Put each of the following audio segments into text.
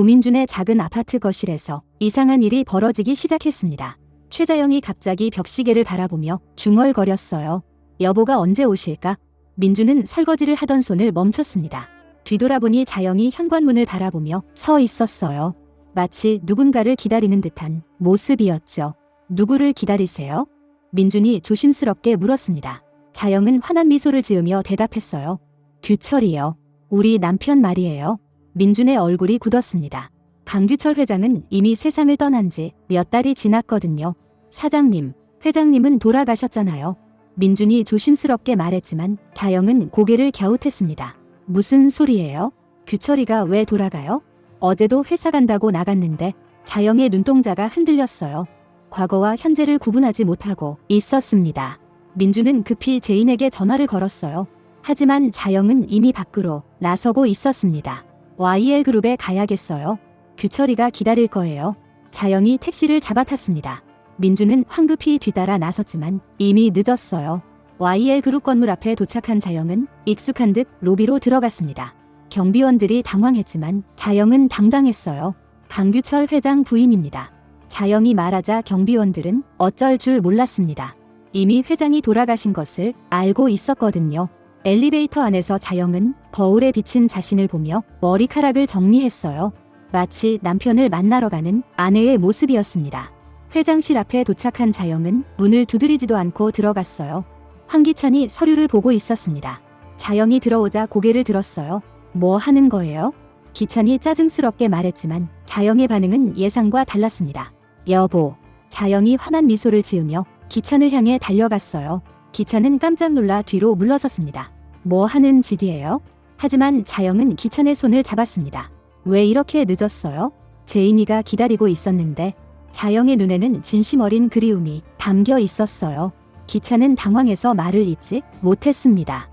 도민준의 작은 아파트 거실에서 이상한 일이 벌어지기 시작했습니다. 최자영이 갑자기 벽시계를 바라보며 중얼거렸어요. 여보가 언제 오실까? 민준은 설거지를 하던 손을 멈췄습니다. 뒤돌아보니 자영이 현관문을 바라보며 서 있었어요. 마치 누군가를 기다리는 듯한 모습이었죠. 누구를 기다리세요? 민준이 조심스럽게 물었습니다. 자영은 환한 미소를 지으며 대답했어요. 규철이요. 우리 남편 말이에요. 민준의 얼굴이 굳었습니다. 강규철 회장은 이미 세상을 떠난 지 몇 달이 지났거든요. 사장님, 회장님은 돌아가셨잖아요. 민준이 조심스럽게 말했지만 자영은 고개를 갸웃했습니다. 무슨 소리예요? 규철이가 왜 돌아가요? 어제도 회사 간다고 나갔는데. 자영의 눈동자가 흔들렸어요. 과거와 현재를 구분하지 못하고 있었습니다. 민준은 급히 제인에게 전화를 걸었어요. 하지만 자영은 이미 밖으로 나서고 있었습니다. YL그룹에 가야겠어요. 규철이가 기다릴 거예요. 자영이 택시를 잡아탔습니다. 민준은 황급히 뒤따라 나섰지만 이미 늦었어요. YL그룹 건물 앞에 도착한 자영은 익숙한 듯 로비로 들어갔습니다. 경비원들이 당황했지만 자영은 당당했어요. 강규철 회장 부인입니다. 자영이 말하자 경비원들은 어쩔 줄 몰랐습니다. 이미 회장이 돌아가신 것을 알고 있었거든요. 엘리베이터 안에서 자영은 거울에 비친 자신을 보며 머리카락을 정리했어요. 마치 남편을 만나러 가는 아내의 모습이었습니다. 회장실 앞에 도착한 자영은 문을 두드리지도 않고 들어갔어요. 황기찬이 서류를 보고 있었습니다. 자영이 들어오자 고개를 들었어요. 뭐 하는 거예요? 기찬이 짜증스럽게 말했지만 자영의 반응은 예상과 달랐습니다. 여보. 자영이 환한 미소를 지으며 기찬을 향해 달려갔어요. 기찬은 깜짝 놀라 뒤로 물러섰습니다. 뭐 하는 짓이에요? 하지만 자영은 기찬의 손을 잡았습니다. 왜 이렇게 늦었어요? 제인이가 기다리고 있었는데. 자영의 눈에는 진심 어린 그리움이 담겨 있었어요. 기찬은 당황해서 말을 잇지 못했습니다.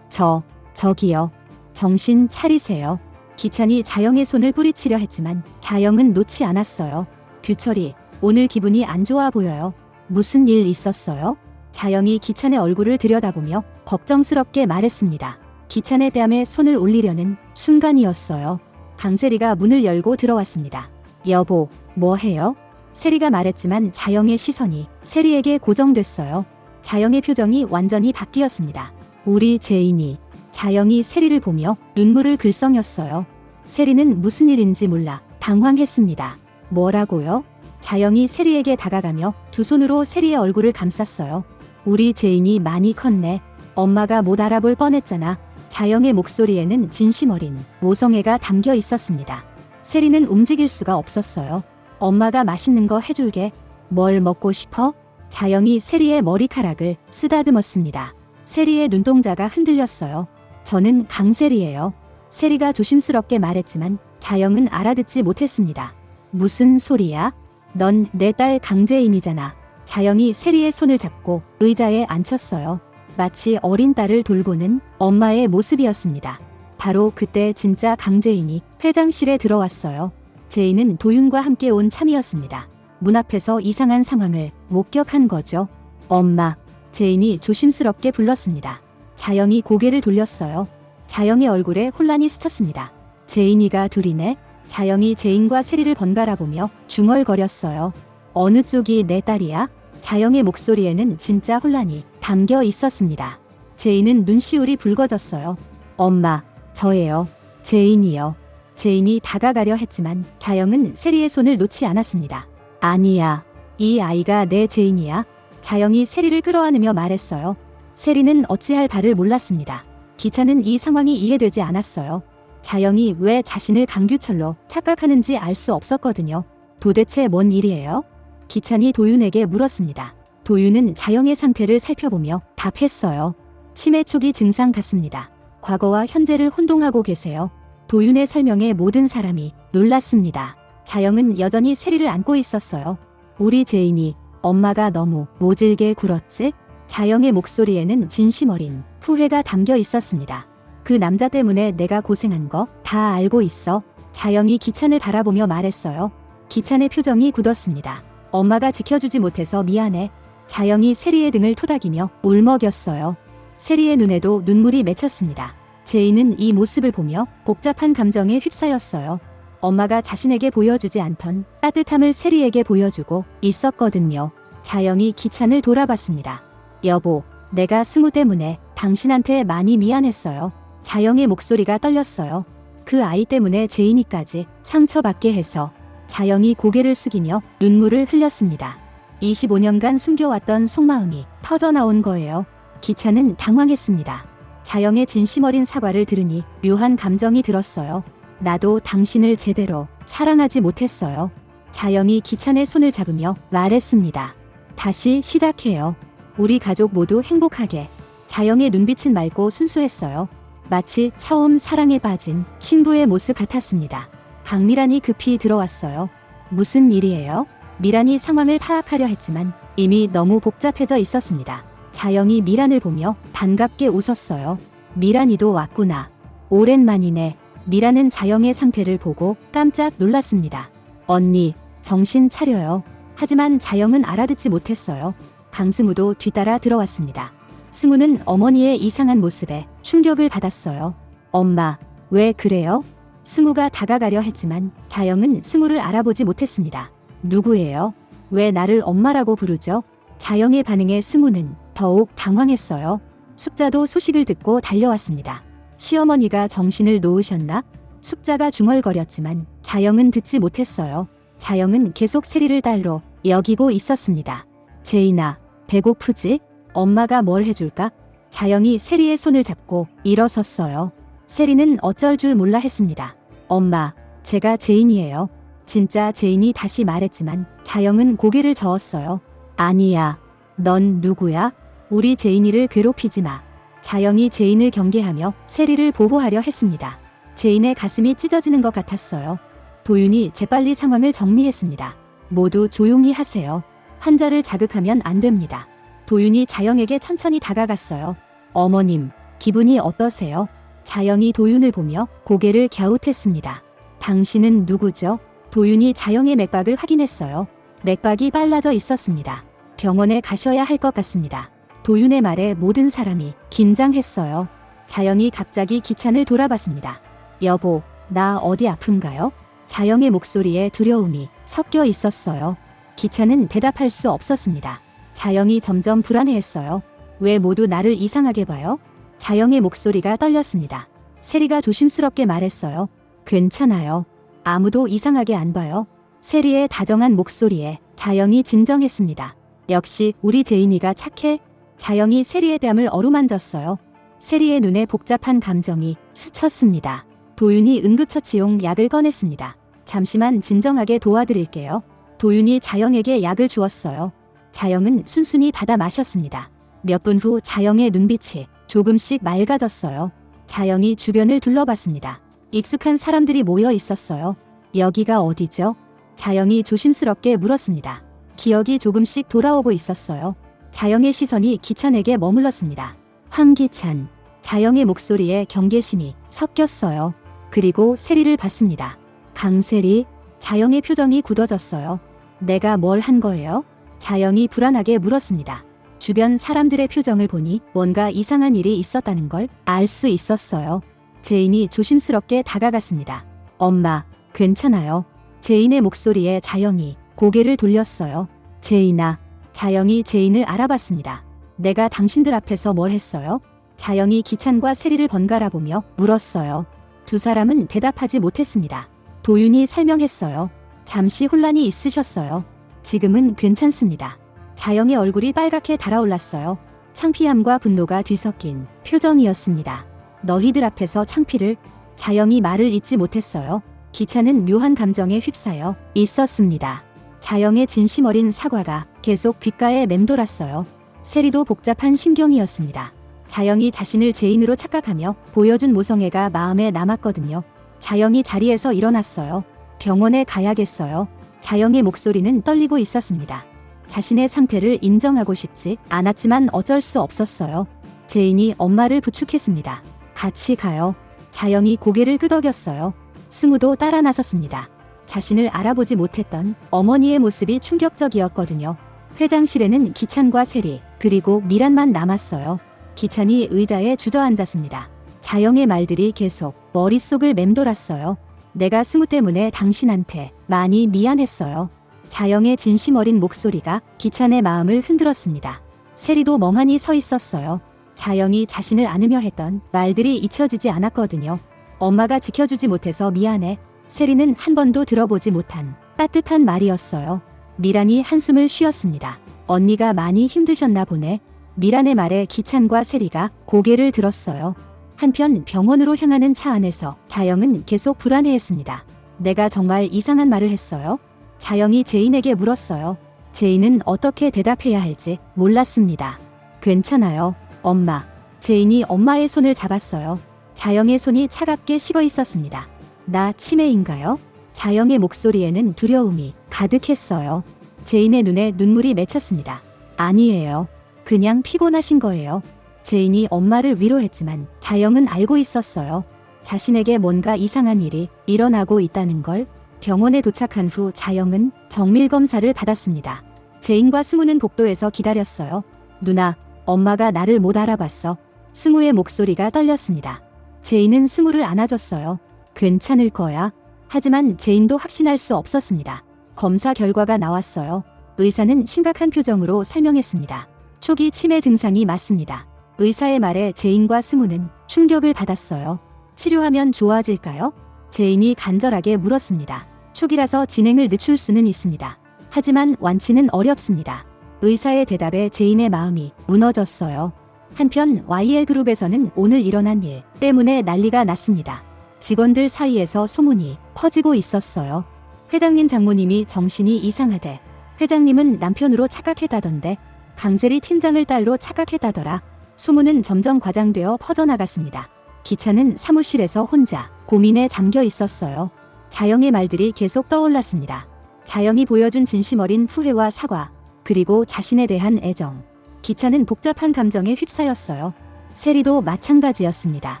저기요. 정신 차리세요. 기찬이 자영의 손을 뿌리치려 했지만 자영은 놓지 않았어요. 규철이, 오늘 기분이 안 좋아 보여요. 무슨 일 있었어요? 자영이 기찬의 얼굴을 들여다보며 걱정스럽게 말했습니다. 기찬의 뺨에 손을 올리려는 순간이었어요. 강세리가 문을 열고 들어왔습니다. 여보, 뭐 해요? 세리가 말했지만 자영의 시선이 세리에게 고정됐어요. 자영의 표정이 완전히 바뀌었습니다. 우리 제인이. 자영이 세리를 보며 눈물을 글썽였어요. 세리는 무슨 일인지 몰라 당황했습니다. 뭐라고요? 자영이 세리에게 다가가며 두 손으로 세리의 얼굴을 감쌌어요. 우리 제인이 많이 컸네. 엄마가 못 알아볼 뻔했잖아. 자영의 목소리에는 진심 어린 모성애가 담겨 있었습니다. 세리는 움직일 수가 없었어요. 엄마가 맛있는 거 해줄게. 뭘 먹고 싶어? 자영이 세리의 머리카락을 쓰다듬었습니다. 세리의 눈동자가 흔들렸어요. 저는 강세리예요. 세리가 조심스럽게 말했지만 자영은 알아듣지 못했습니다. 무슨 소리야? 넌 내 딸 강재인이잖아. 자영이 세리의 손을 잡고 의자에 앉혔어요. 마치 어린 딸을 돌보는 엄마의 모습이었습니다. 바로 그때 진짜 강재인이 회장실에 들어왔어요. 제인은 도윤과 함께 온 참이었습니다. 문 앞에서 이상한 상황을 목격한 거죠. 엄마. 제인이 조심스럽게 불렀습니다. 자영이 고개를 돌렸어요. 자영의 얼굴에 혼란이 스쳤습니다. 제인이가 둘이네. 자영이 제인과 세리를 번갈아 보며 중얼거렸어요. 어느 쪽이 내 딸이야? 자영의 목소리에는 진짜 혼란이 담겨 있었습니다. 제인은 눈시울이 붉어졌어요. 엄마, 저예요. 제인이요. 제인이 다가가려 했지만 자영은 세리의 손을 놓지 않았습니다. 아니야. 이 아이가 내 제인이야. 자영이 세리를 끌어안으며 말했어요. 세리는 어찌할 바를 몰랐습니다. 기찬은 이 상황이 이해되지 않았어요. 자영이 왜 자신을 강규철로 착각하는지 알 수 없었거든요. 도대체 뭔 일이에요? 기찬이 도윤에게 물었습니다. 도윤은 자영의 상태를 살펴보며 답했어요. 치매 초기 증상 같습니다. 과거와 현재를 혼동하고 계세요. 도윤의 설명에 모든 사람이 놀랐습니다. 자영은 여전히 세리를 안고 있었어요. 우리 제인이 엄마가 너무 모질게 굴었지? 자영의 목소리에는 진심 어린 후회가 담겨 있었습니다. 그 남자 때문에 내가 고생한 거 다 알고 있어. 자영이 기찬을 바라보며 말했어요. 기찬의 표정이 굳었습니다. 엄마가 지켜주지 못해서 미안해. 자영이 세리의 등을 토닥이며 울먹였어요. 세리의 눈에도 눈물이 맺혔습니다. 제인은 이 모습을 보며 복잡한 감정에 휩싸였어요. 엄마가 자신에게 보여주지 않던 따뜻함을 세리에게 보여주고 있었거든요. 자영이 기찬을 돌아봤습니다. 여보, 내가 승우 때문에 당신한테 많이 미안했어요. 자영의 목소리가 떨렸어요. 그 아이 때문에 제인이까지 상처받게 해서. 자영이 고개를 숙이며 눈물을 흘렸습니다. 25년간 숨겨왔던 속마음이 터져나온 거예요. 기찬은 당황했습니다. 자영의 진심 어린 사과를 들으니 묘한 감정이 들었어요. 나도 당신을 제대로 사랑하지 못했어요. 자영이 기찬의 손을 잡으며 말했습니다. 다시 시작해요. 우리 가족 모두 행복하게. 자영의 눈빛은 맑고 순수했어요. 마치 처음 사랑에 빠진 신부의 모습 같았습니다. 강미란이 급히 들어왔어요. 무슨 일이에요? 미란이 상황을 파악하려 했지만 이미 너무 복잡해져 있었습니다. 자영이 미란을 보며 반갑게 웃었어요. 미란이도 왔구나. 오랜만이네. 미란은 자영의 상태를 보고 깜짝 놀랐습니다. 언니, 정신 차려요. 하지만 자영은 알아듣지 못했어요. 강승우도 뒤따라 들어왔습니다. 승우는 어머니의 이상한 모습에 충격을 받았어요. 엄마, 왜 그래요? 승우가 다가가려 했지만 자영은 승우를 알아보지 못했습니다. 누구예요? 왜 나를 엄마라고 부르죠? 자영의 반응에 승우는 더욱 당황했어요. 숙자도 소식을 듣고 달려왔습니다. 시어머니가 정신을 놓으셨나? 숙자가 중얼거렸지만 자영은 듣지 못했어요. 자영은 계속 세리를 딸로 여기고 있었습니다. 제인아, 배고프지? 엄마가 뭘 해줄까? 자영이 세리의 손을 잡고 일어섰어요. 세리는 어쩔 줄 몰라 했습니다. 엄마, 제가 제인이에요. 진짜 제인이 다시 말했지만 자영은 고개를 저었어요. 아니야. 넌 누구야? 우리 제인이를 괴롭히지 마. 자영이 제인을 경계하며 세리를 보호하려 했습니다. 제인의 가슴이 찢어지는 것 같았어요. 도윤이 재빨리 상황을 정리했습니다. 모두 조용히 하세요. 환자를 자극하면 안 됩니다. 도윤이 자영에게 천천히 다가갔어요. 어머님, 기분이 어떠세요? 자영이 도윤을 보며 고개를 갸웃했습니다. 당신은 누구죠? 도윤이 자영의 맥박을 확인했어요. 맥박이 빨라져 있었습니다. 병원에 가셔야 할 것 같습니다. 도윤의 말에 모든 사람이 긴장했어요. 자영이 갑자기 기찬을 돌아봤습니다. 여보, 나 어디 아픈가요? 자영의 목소리에 두려움이 섞여 있었어요. 기찬은 대답할 수 없었습니다. 자영이 점점 불안해했어요. 왜 모두 나를 이상하게 봐요? 자영의 목소리가 떨렸습니다. 세리가 조심스럽게 말했어요. 괜찮아요. 아무도 이상하게 안 봐요. 세리의 다정한 목소리에 자영이 진정했습니다. 역시 우리 제인이가 착해. 자영이 세리의 뺨을 어루만졌어요. 세리의 눈에 복잡한 감정이 스쳤습니다. 도윤이 응급처치용 약을 꺼냈습니다. 잠시만 진정하게 도와드릴게요. 도윤이 자영에게 약을 주었어요. 자영은 순순히 받아 마셨습니다. 몇 분 후 자영의 눈빛이 조금씩 맑아졌어요. 자영이 주변을 둘러봤습니다. 익숙한 사람들이 모여 있었어요. 여기가 어디죠? 자영이 조심스럽게 물었습니다. 기억이 조금씩 돌아오고 있었어요. 자영의 시선이 기찬에게 머물렀습니다. 황기찬. 자영의 목소리에 경계심이 섞였어요. 그리고 세리를 봤습니다. 강세리. 자영의 표정이 굳어졌어요. 내가 뭘 한 거예요? 자영이 불안하게 물었습니다. 주변 사람들의 표정을 보니 뭔가 이상한 일이 있었다는 걸 알 수 있었어요. 제인이 조심스럽게 다가갔습니다. 엄마, 괜찮아요. 제인의 목소리에 자영이 고개를 돌렸어요. 제인아. 자영이 제인을 알아봤습니다. 내가 당신들 앞에서 뭘 했어요? 자영이 기찬과 세리를 번갈아 보며 물었어요. 두 사람은 대답하지 못했습니다. 도윤이 설명했어요. 잠시 혼란이 있으셨어요. 지금은 괜찮습니다. 자영의 얼굴이 빨갛게 달아올랐어요. 창피함과 분노가 뒤섞인 표정이었습니다. 너희들 앞에서 창피를. 자영이 말을 잇지 못했어요. 기찬은 묘한 감정에 휩싸여 있었습니다. 자영의 진심 어린 사과가 계속 귓가에 맴돌았어요. 세리도 복잡한 심경이었습니다. 자영이 자신을 제인으로 착각하며 보여준 모성애가 마음에 남았거든요. 자영이 자리에서 일어났어요. 병원에 가야겠어요. 자영의 목소리는 떨리고 있었습니다. 자신의 상태를 인정하고 싶지 않았지만 어쩔 수 없었어요. 제인이 엄마를 부축했습니다. 같이 가요. 자영이 고개를 끄덕였어요. 승우도 따라 나섰습니다. 자신을 알아보지 못했던 어머니의 모습이 충격적이었거든요. 회장실에는 기찬과 세리, 그리고 미란만 남았어요. 기찬이 의자에 주저앉았습니다. 자영의 말들이 계속 머릿속을 맴돌았어요. 내가 승우 때문에 당신한테 많이 미안했어요. 자영의 진심 어린 목소리가 기찬의 마음을 흔들었습니다. 세리도 멍하니 서 있었어요. 자영이 자신을 안으며 했던 말들이 잊혀지지 않았거든요. 엄마가 지켜주지 못해서 미안해. 세리는 한 번도 들어보지 못한 따뜻한 말이었어요. 미란이 한숨을 쉬었습니다. 언니가 많이 힘드셨나 보네. 미란의 말에 기찬과 세리가 고개를 들었어요. 한편 병원으로 향하는 차 안에서 자영은 계속 불안해했습니다. 내가 정말 이상한 말을 했어요? 자영이 제인에게 물었어요. 제인은 어떻게 대답해야 할지 몰랐습니다. 괜찮아요, 엄마. 제인이 엄마의 손을 잡았어요. 자영의 손이 차갑게 식어 있었습니다. 나 치매인가요? 자영의 목소리에는 두려움이 가득했어요. 제인의 눈에 눈물이 맺혔습니다. 아니에요. 그냥 피곤하신 거예요. 제인이 엄마를 위로했지만 자영은 알고 있었어요. 자신에게 뭔가 이상한 일이 일어나고 있다는 걸. 병원에 도착한 후 자영은 정밀 검사를 받았습니다. 제인과 승우는 복도에서 기다렸어요. 누나, 엄마가 나를 못 알아봤어. 승우의 목소리가 떨렸습니다. 제인은 승우를 안아줬어요. 괜찮을 거야. 하지만 제인도 확신할 수 없었습니다. 검사 결과가 나왔어요. 의사는 심각한 표정으로 설명했습니다. 초기 치매 증상이 맞습니다. 의사의 말에 제인과 승우는 충격을 받았어요. 치료하면 좋아질까요? 제인이 간절하게 물었습니다. 초기라서 진행을 늦출 수는 있습니다. 하지만 완치는 어렵습니다. 의사의 대답에 제인의 마음이 무너졌어요. 한편 YL그룹에서는 오늘 일어난 일 때문에 난리가 났습니다. 직원들 사이에서 소문이 퍼지고 있었어요. 회장님 장모님이 정신이 이상하대. 회장님은 남편으로 착각했다던데 강세리 팀장을 딸로 착각했다더라. 소문은 점점 과장되어 퍼져나갔습니다. 기찬은 사무실에서 혼자 고민에 잠겨 있었어요. 자영의 말들이 계속 떠올랐습니다. 자영이 보여준 진심 어린 후회와 사과, 그리고 자신에 대한 애정. 기찬은 복잡한 감정에 휩싸였어요. 세리도 마찬가지였습니다.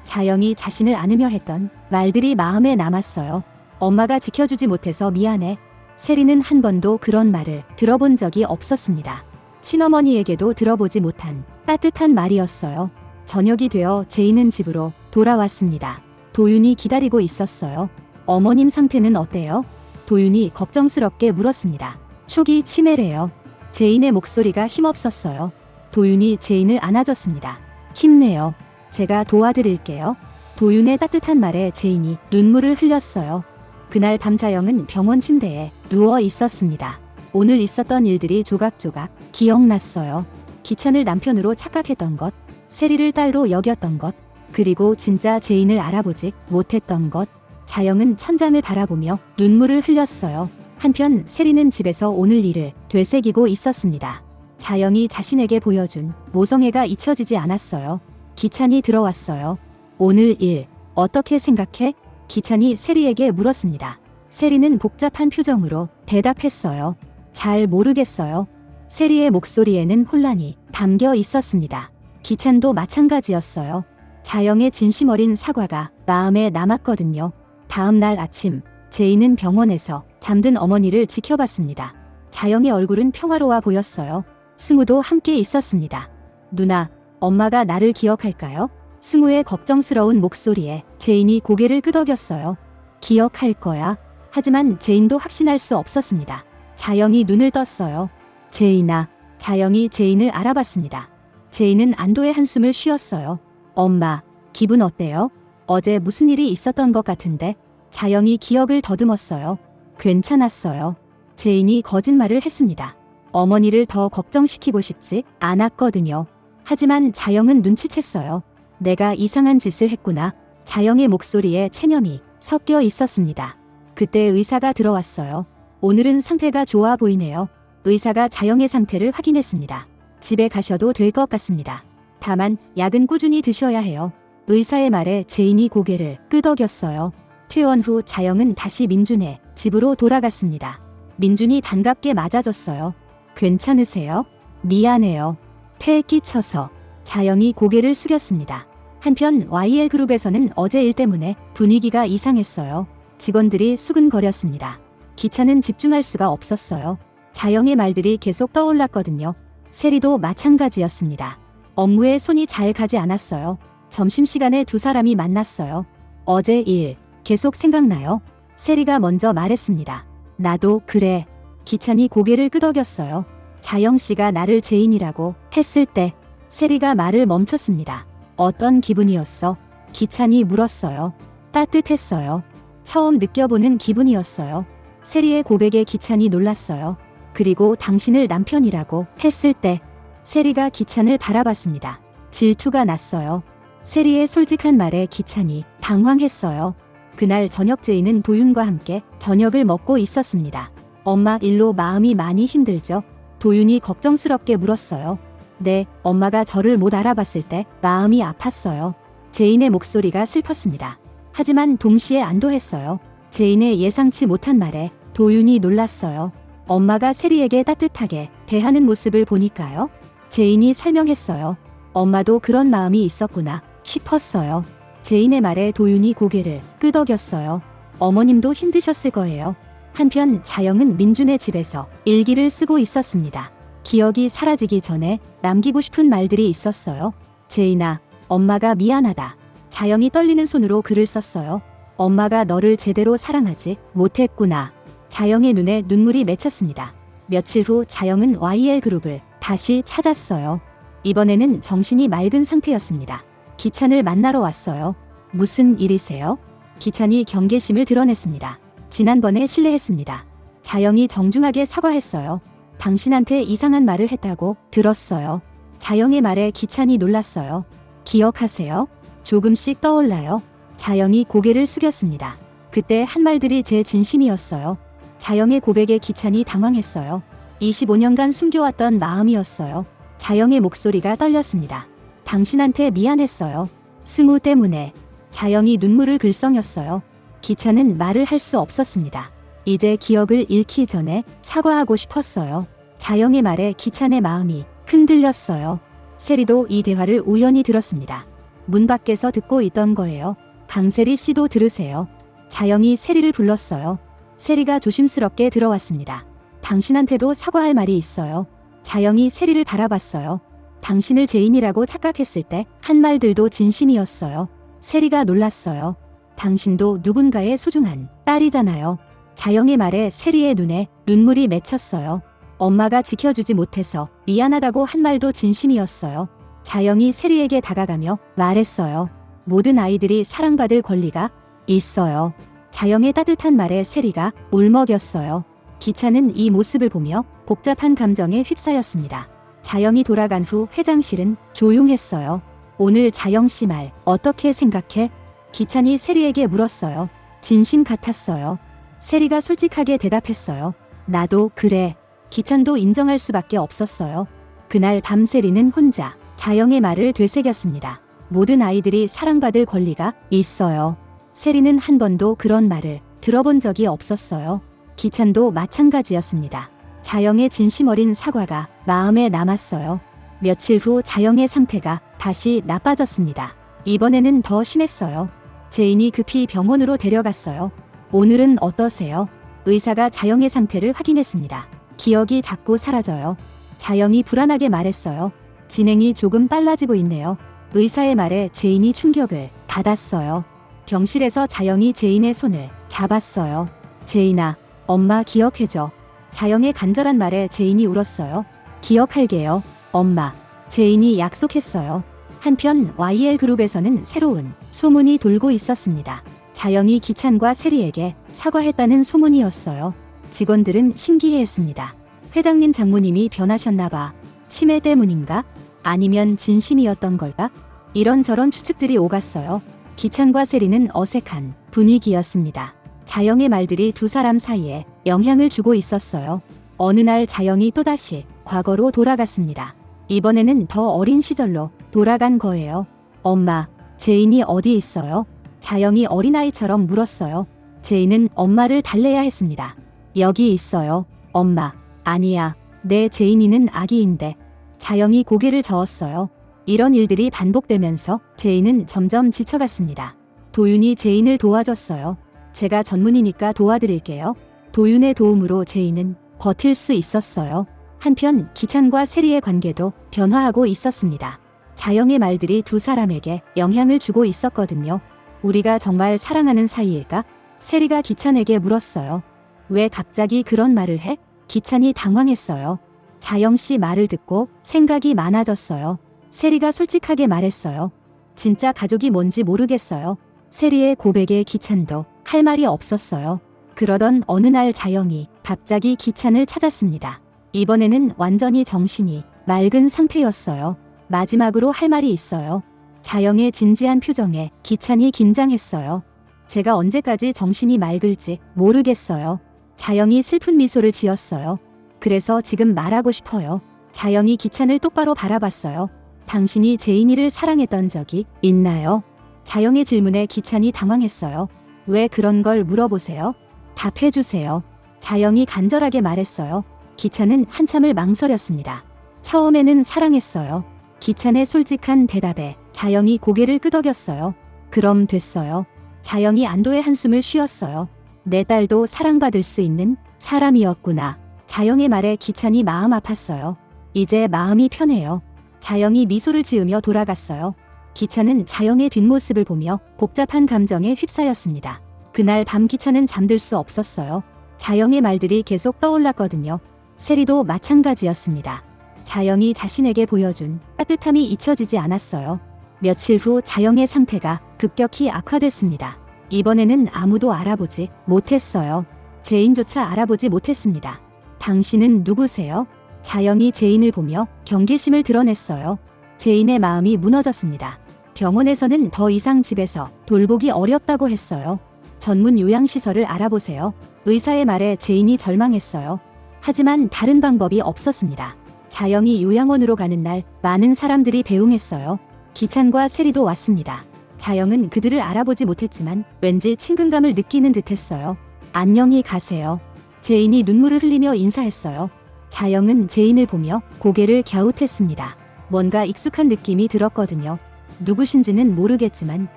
자영이 자신을 안으며 했던 말들이 마음에 남았어요. 엄마가 지켜주지 못해서 미안해. 세리는 한 번도 그런 말을 들어본 적이 없었습니다. 친어머니에게도 들어보지 못한 따뜻한 말이었어요. 저녁이 되어 제인은 집으로 돌아왔습니다. 도윤이 기다리고 있었어요. 어머님 상태는 어때요? 도윤이 걱정스럽게 물었습니다. 초기 치매래요. 제인의 목소리가 힘없었어요. 도윤이 제인을 안아줬습니다. 힘내요. 제가 도와드릴게요. 도윤의 따뜻한 말에 제인이 눈물을 흘렸어요. 그날 밤 자영은 병원 침대에 누워 있었습니다. 오늘 있었던 일들이 조각조각 기억났어요. 기찬을 남편으로 착각했던 것, 세리를 딸로 여겼던 것, 그리고 진짜 제인을 알아보지 못했던 것. 자영은 천장을 바라보며 눈물을 흘렸어요. 한편 세리는 집에서 오늘 일을 되새기고 있었습니다. 자영이 자신에게 보여준 모성애가 잊혀지지 않았어요. 기찬이 들어왔어요. 오늘 일 어떻게 생각해? 기찬이 세리에게 물었습니다. 세리는 복잡한 표정으로 대답했어요. 잘 모르겠어요. 세리의 목소리에는 혼란이 담겨 있었습니다. 기찬도 마찬가지였어요. 자영의 진심 어린 사과가 마음에 남았거든요. 다음 날 아침, 제인은 병원에서 잠든 어머니를 지켜봤습니다. 자영의 얼굴은 평화로워 보였어요. 승우도 함께 있었습니다. 누나, 엄마가 나를 기억할까요? 승우의 걱정스러운 목소리에 제인이 고개를 끄덕였어요. 기억할 거야. 하지만 제인도 확신할 수 없었습니다. 자영이 눈을 떴어요. 제인아. 자영이 제인을 알아봤습니다. 제인은 안도의 한숨을 쉬었어요. 엄마, 기분 어때요? 어제 무슨 일이 있었던 것 같은데? 자영이 기억을 더듬었어요. 괜찮았어요. 제인이 거짓말을 했습니다. 어머니를 더 걱정시키고 싶지 않았거든요. 하지만 자영은 눈치챘어요. 내가 이상한 짓을 했구나. 자영의 목소리에 체념이 섞여 있었습니다. 그때 의사가 들어왔어요. 오늘은 상태가 좋아 보이네요. 의사가 자영의 상태를 확인했습니다. 집에 가셔도 될 것 같습니다. 다만 약은 꾸준히 드셔야 해요. 의사의 말에 제인이 고개를 끄덕였어요. 퇴원 후 자영은 다시 민준의 집으로 돌아갔습니다. 민준이 반갑게 맞아줬어요. 괜찮으세요? 미안해요. 폐에 끼쳐서. 자영이 고개를 숙였습니다. 한편 YL그룹에서는 어제 일 때문에 분위기가 이상했어요. 직원들이 수근거렸습니다. 기차는 집중할 수가 없었어요. 자영의 말들이 계속 떠올랐거든요. 세리도 마찬가지였습니다. 업무에 손이 잘 가지 않았어요. 점심시간에 두 사람이 만났어요. 어제 일, 계속 생각나요? 세리가 먼저 말했습니다. 나도 그래. 기찬이 고개를 끄덕였어요. 자영 씨가 나를 제인이라고 했을 때 세리가 말을 멈췄습니다. 어떤 기분이었어? 기찬이 물었어요. 따뜻했어요. 처음 느껴보는 기분이었어요. 세리의 고백에 기찬이 놀랐어요. 그리고 당신을 남편이라고 했을 때 세리가 기찬을 바라봤습니다. 질투가 났어요. 세리의 솔직한 말에 기찬이 당황했어요. 그날 저녁 제인은 도윤과 함께 저녁을 먹고 있었습니다. 엄마 일로 마음이 많이 힘들죠? 도윤이 걱정스럽게 물었어요. 네, 엄마가 저를 못 알아봤을 때 마음이 아팠어요. 제인의 목소리가 슬펐습니다. 하지만 동시에 안도했어요. 제인의 예상치 못한 말에 도윤이 놀랐어요. 엄마가 세리에게 따뜻하게 대하는 모습을 보니까요. 제인이 설명했어요. 엄마도 그런 마음이 있었구나 싶었어요. 제인의 말에 도윤이 고개를 끄덕였어요. 어머님도 힘드셨을 거예요. 한편 자영은 민준의 집에서 일기를 쓰고 있었습니다. 기억이 사라지기 전에 남기고 싶은 말들이 있었어요. 제인아, 엄마가 미안하다. 자영이 떨리는 손으로 글을 썼어요. 엄마가 너를 제대로 사랑하지 못했구나. 자영의 눈에 눈물이 맺혔습니다. 며칠 후 자영은 YL 그룹을 다시 찾았어요. 이번에는 정신이 맑은 상태였습니다. 기찬을 만나러 왔어요. 무슨 일이세요? 기찬이 경계심을 드러냈습니다. 지난번에 실례했습니다. 자영이 정중하게 사과했어요. 당신한테 이상한 말을 했다고 들었어요. 자영의 말에 기찬이 놀랐어요. 기억하세요? 조금씩 떠올라요. 자영이 고개를 숙였습니다. 그때 한 말들이 제 진심이었어요. 자영의 고백에 기찬이 당황했어요. 25년간 숨겨왔던 마음이었어요. 자영의 목소리가 떨렸습니다. 당신한테 미안했어요. 승우 때문에. 자영이 눈물을 글썽였어요. 기찬은 말을 할 수 없었습니다. 이제 기억을 잃기 전에 사과하고 싶었어요. 자영의 말에 기찬의 마음이 흔들렸어요. 세리도 이 대화를 우연히 들었습니다. 문 밖에서 듣고 있던 거예요. 강세리 씨도 들으세요. 자영이 세리를 불렀어요. 세리가 조심스럽게 들어왔습니다. 당신한테도 사과할 말이 있어요. 자영이 세리를 바라봤어요. 당신을 제인이라고 착각했을 때 한 말들도 진심이었어요. 세리가 놀랐어요. 당신도 누군가의 소중한 딸이잖아요. 자영의 말에 세리의 눈에 눈물이 맺혔어요. 엄마가 지켜주지 못해서 미안하다고 한 말도 진심이었어요. 자영이 세리에게 다가가며 말했어요. 모든 아이들이 사랑받을 권리가 있어요. 자영의 따뜻한 말에 세리가 울먹였어요. 기찬은 이 모습을 보며 복잡한 감정에 휩싸였습니다. 자영이 돌아간 후 회장실은 조용했어요. 오늘 자영 씨 말 어떻게 생각해? 기찬이 세리에게 물었어요. 진심 같았어요. 세리가 솔직하게 대답했어요. 나도 그래. 기찬도 인정할 수밖에 없었어요. 그날 밤 세리는 혼자 자영의 말을 되새겼습니다. 모든 아이들이 사랑받을 권리가 있어요. 세리는 한 번도 그런 말을 들어본 적이 없었어요. 기찬도 마찬가지였습니다. 자영의 진심 어린 사과가 마음에 남았어요. 며칠 후 자영의 상태가 다시 나빠졌습니다. 이번에는 더 심했어요. 제인이 급히 병원으로 데려갔어요. 오늘은 어떠세요? 의사가 자영의 상태를 확인했습니다. 기억이 자꾸 사라져요. 자영이 불안하게 말했어요. 진행이 조금 빨라지고 있네요. 의사의 말에 제인이 충격을 받았어요. 병실에서 자영이 제인의 손을 잡았어요. 제인아, 엄마 기억해줘. 자영의 간절한 말에 제인이 울었어요. 기억할게요, 엄마. 제인이 약속했어요. 한편 YL 그룹에서는 새로운 소문이 돌고 있었습니다. 자영이 기찬과 세리에게 사과했다는 소문이었어요. 직원들은 신기해했습니다. 회장님 장모님이 변하셨나봐. 치매 때문인가? 아니면 진심이었던 걸까? 이런저런 추측들이 오갔어요. 기찬과 세리는 어색한 분위기였습니다. 자영의 말들이 두 사람 사이에 영향을 주고 있었어요. 어느 날 자영이 또다시 과거로 돌아갔습니다. 이번에는 더 어린 시절로 돌아간 거예요. 엄마, 제인이 어디 있어요? 자영이 어린아이처럼 물었어요. 제인은 엄마를 달래야 했습니다. 여기 있어요, 엄마. 아니야, 내 제인이는 아기인데. 자영이 고개를 저었어요. 이런 일들이 반복되면서 제인은 점점 지쳐갔습니다. 도윤이 제인을 도와줬어요. 제가 전문이니까 도와드릴게요. 도윤의 도움으로 제인은 버틸 수 있었어요. 한편 기찬과 세리의 관계도 변화하고 있었습니다. 자영의 말들이 두 사람에게 영향을 주고 있었거든요. 우리가 정말 사랑하는 사이일까? 세리가 기찬에게 물었어요. 왜 갑자기 그런 말을 해? 기찬이 당황했어요. 자영 씨 말을 듣고 생각이 많아졌어요. 세리가 솔직하게 말했어요. 진짜 가족이 뭔지 모르겠어요. 세리의 고백에 기찬도 할 말이 없었어요. 그러던 어느 날 자영이 갑자기 기찬을 찾았습니다. 이번에는 완전히 정신이 맑은 상태였어요. 마지막으로 할 말이 있어요. 자영의 진지한 표정에 기찬이 긴장했어요. 제가 언제까지 정신이 맑을지 모르겠어요. 자영이 슬픈 미소를 지었어요. 그래서 지금 말하고 싶어요. 자영이 기찬을 똑바로 바라봤어요. 당신이 제인이를 사랑했던 적이 있나요? 자영의 질문에 기찬이 당황했어요. 왜 그런 걸 물어보세요? 답해주세요. 자영이 간절하게 말했어요. 기찬은 한참을 망설였습니다. 처음에는 사랑했어요. 기찬의 솔직한 대답에 자영이 고개를 끄덕였어요. 그럼 됐어요. 자영이 안도의 한숨을 쉬었어요. 내 딸도 사랑받을 수 있는 사람이었구나. 자영의 말에 기찬이 마음 아팠어요. 이제 마음이 편해요. 자영이 미소를 지으며 돌아갔어요. 기찬은 자영의 뒷모습을 보며 복잡한 감정에 휩싸였습니다. 그날 밤 기찬은 잠들 수 없었어요. 자영의 말들이 계속 떠올랐거든요. 세리도 마찬가지였습니다. 자영이 자신에게 보여준 따뜻함이 잊혀지지 않았어요. 며칠 후 자영의 상태가 급격히 악화됐습니다. 이번에는 아무도 알아보지 못했어요. 제인조차 알아보지 못했습니다. 당신은 누구세요? 자영이 제인을 보며 경계심을 드러냈어요. 제인의 마음이 무너졌습니다. 병원에서는 더 이상 집에서 돌보기 어렵다고 했어요. 전문 요양시설을 알아보세요. 의사의 말에 제인이 절망했어요. 하지만 다른 방법이 없었습니다. 자영이 요양원으로 가는 날 많은 사람들이 배웅했어요. 기찬과 세리도 왔습니다. 자영은 그들을 알아보지 못했지만 왠지 친근감을 느끼는 듯했어요. 안녕히 가세요. 제인이 눈물을 흘리며 인사했어요. 자영은 제인을 보며 고개를 갸웃했습니다. 뭔가 익숙한 느낌이 들었거든요. 누구신지는 모르겠지만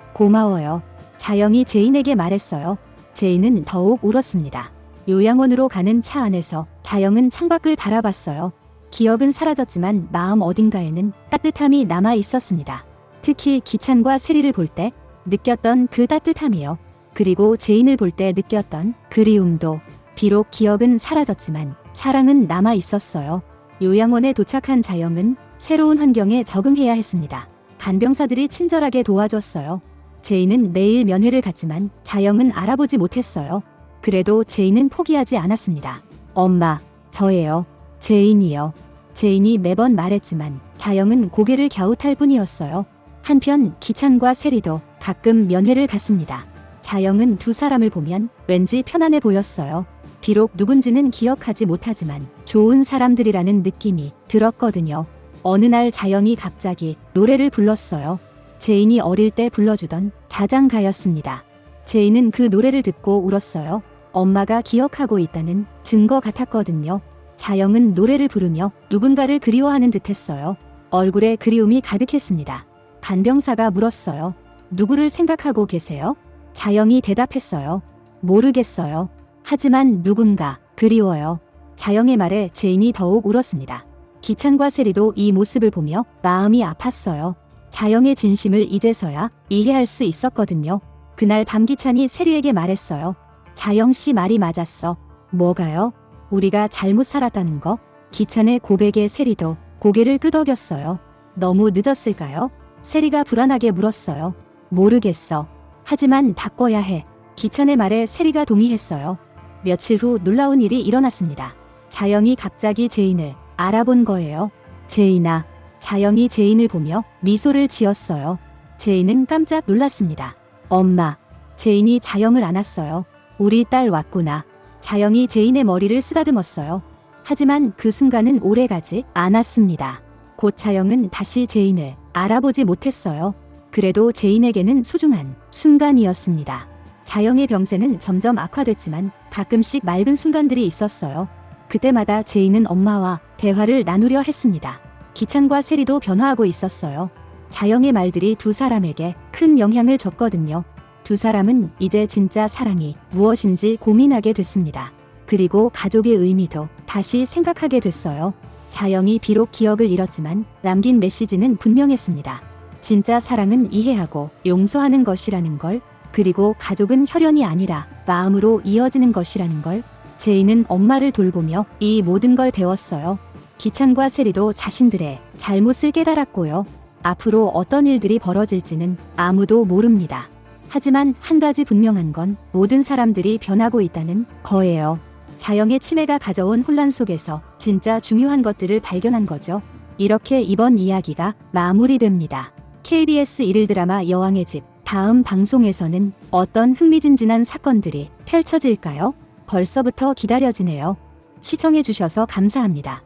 고마워요. 자영이 제인에게 말했어요. 제인은 더욱 울었습니다. 요양원으로 가는 차 안에서 자영은 창밖을 바라봤어요. 기억은 사라졌지만 마음 어딘가에는 따뜻함이 남아 있었습니다. 특히 기찬과 세리를 볼 때 느꼈던 그 따뜻함이요. 그리고 제인을 볼 때 느꼈던 그리움도. 비록 기억은 사라졌지만 사랑은 남아 있었어요. 요양원에 도착한 자영은 새로운 환경에 적응해야 했습니다. 간병사들이 친절하게 도와줬어요. 제인은 매일 면회를 갔지만 자영은 알아보지 못했어요. 그래도 제인은 포기하지 않았습니다. 엄마, 저예요. 제인이요. 제인이 매번 말했지만 자영은 고개를 갸웃할 뿐이었어요. 한편 기찬과 세리도 가끔 면회를 갔습니다. 자영은 두 사람을 보면 왠지 편안해 보였어요. 비록 누군지는 기억하지 못하지만 좋은 사람들이라는 느낌이 들었거든요. 어느 날 자영이 갑자기 노래를 불렀어요. 제인이 어릴 때 불러주던 자장가였습니다. 제인은 그 노래를 듣고 울었어요. 엄마가 기억하고 있다는 증거 같았거든요. 자영은 노래를 부르며 누군가를 그리워하는 듯했어요. 얼굴에 그리움이 가득했습니다. 간병사가 물었어요. 누구를 생각하고 계세요? 자영이 대답했어요. 모르겠어요. 하지만 누군가 그리워요. 자영의 말에 제인이 더욱 울었습니다. 기찬과 세리도 이 모습을 보며 마음이 아팠어요. 자영의 진심을 이제서야 이해할 수 있었거든요. 그날 밤 기찬이 세리에게 말했어요. 자영 씨 말이 맞았어. 뭐가요? 우리가 잘못 살았다는 거? 기찬의 고백에 세리도 고개를 끄덕였어요. 너무 늦었을까요? 세리가 불안하게 물었어요. 모르겠어. 하지만 바꿔야 해. 기찬의 말에 세리가 동의했어요. 며칠 후 놀라운 일이 일어났습니다. 자영이 갑자기 제인을 알아본 거예요. 제인아. 자영이 제인을 보며 미소를 지었어요. 제인은 깜짝 놀랐습니다. 엄마. 제인이 자영을 안았어요. 우리 딸 왔구나. 자영이 제인의 머리를 쓰다듬었어요. 하지만 그 순간은 오래가지 않았습니다. 곧 자영은 다시 제인을 알아보지 못했어요. 그래도 제인에게는 소중한 순간이었습니다. 자영의 병세는 점점 악화됐지만 가끔씩 맑은 순간들이 있었어요. 그때마다 제인은 엄마와 대화를 나누려 했습니다. 기찬과 세리도 변화하고 있었어요. 자영의 말들이 두 사람에게 큰 영향을 줬거든요. 두 사람은 이제 진짜 사랑이 무엇인지 고민하게 됐습니다. 그리고 가족의 의미도 다시 생각하게 됐어요. 자영이 비록 기억을 잃었지만 남긴 메시지는 분명했습니다. 진짜 사랑은 이해하고 용서하는 것이라는 걸. 그리고 가족은 혈연이 아니라 마음으로 이어지는 것이라는 걸 제이는 엄마를 돌보며 이 모든 걸 배웠어요. 기찬과 세리도 자신들의 잘못을 깨달았고요. 앞으로 어떤 일들이 벌어질지는 아무도 모릅니다. 하지만 한 가지 분명한 건 모든 사람들이 변하고 있다는 거예요. 자영의 치매가 가져온 혼란 속에서 진짜 중요한 것들을 발견한 거죠. 이렇게 이번 이야기가 마무리됩니다. KBS 일일 드라마 여왕의 집 다음 방송에서는 어떤 흥미진진한 사건들이 펼쳐질까요? 벌써부터 기다려지네요. 시청해주셔서 감사합니다.